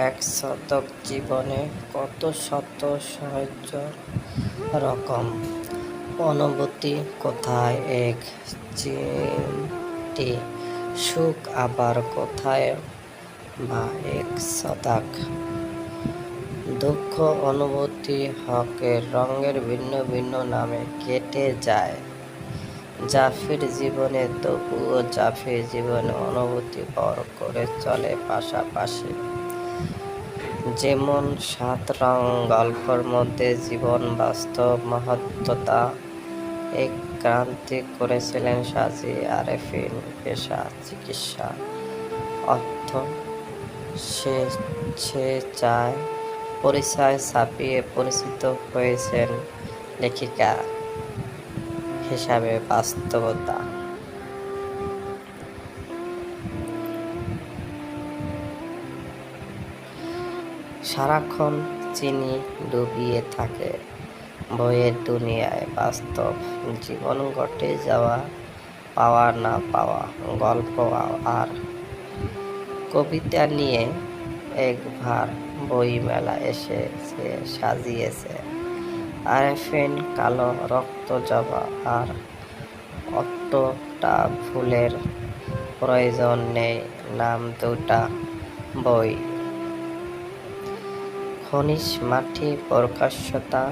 এক শতক জীবনে কত শত সহজ রকম অনুভূতি, কোথায় এক চিমটি সুখ, আবার কোথায় বা এক শতক দুঃখ। অনুভূতি হকের রঙের ভিন্ন ভিন্ন নামে কেটে যায় জাফির জীবনে, তবুও জাফির জীবনে অনুভূতি ভর করে চলে পাশাপাশি। যেমন 7 রং গল্পের মধ্যে জীবন বাস্তব মহত্ত্বতা এক ক্রান্তি করেছিলেন সাজি আরেফিন। পেশা চিকিৎসা, অর্থ স্বেচ্ছায় পরিচয় ছাপিয়ে পরিচিত হয়েছেন লেখিকা হিসাবে। বাস্তবতা সারাক্ষণ চিনি ডুবিয়ে থাকে বইয়ের দুনিয়ায়। বাস্তব জীবন ঘটে যাওয়া, পাওয়া না পাওয়া, গল্প আর কবিতা নিয়ে একবার বইমেলা এসে সাজিয়েছে আরেফিন। কালো রক্ত জবা আর অতটা ফুলের প্রয়োজন নেই, নাম দুটা বই। খনিজ মাটি প্রকাশ্যতা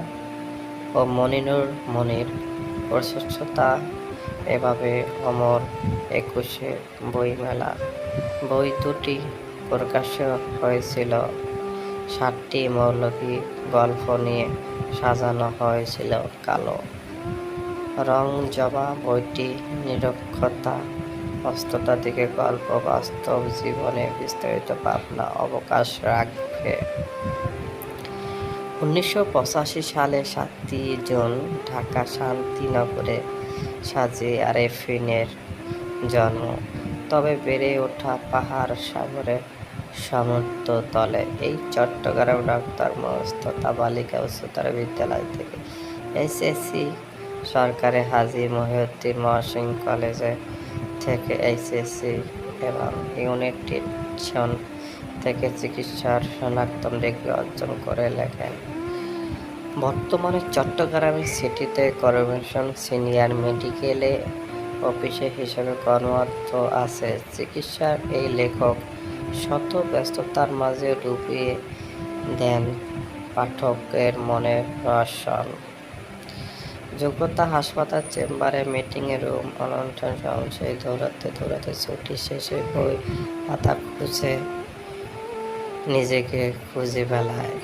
ও মনির প্রশস্ততা, এভাবে অমর 21 বইমেলা। বই দুটি প্রকাশ হয়েছিল 7টি মৌলিক গল্প নিয়ে সাজানো হয়েছিল। কালো রং জবা বইটি নিরক্ষরতা, বাস্তবতা থেকে গল্প, বাস্তব জীবনে বিস্তারিত ভাবনা অবকাশ রাখবে। 1985 সালে 7 জুন ঢাকা শান্তিনগরে সাজি আরেফিনের জন্ম। তবে বেড়ে ওঠা পাহাড় সাগরের সমুদ্র তলে এই চট্টগ্রাম ডাক্তার মোস্তফা বালিকা উচ্চতর বিদ্যালয় থেকে এইচএসসি, সরকারি হাজী মহিউদ্দিন মহসিন কলেজ থেকে এইচএসসি এবং ইউনিটেশন থেকে চিকিৎসার স্নাতক ডিগ্রি অর্জন করে লেখেন। বর্তমানে চট্টগ্রামের সিটিতে কর্পোরেশন সিনিয়র মেডিকেল অফিসার হিসেবে কর্মরত আছে। চিকিৎসার এই লেখক শত ব্যস্ততার মাঝে ডুবিয়ে দেন পাঠকের মনের রসন। যোগ্যতা: হাসপাতাল, চেম্বারে, মিটিং রুম, অনুষ্ঠান সংশয়, দৌড়াতে ছুটি শেষে বই পাতা খুঁজে নিজেকে খুঁজে বেড়ায়।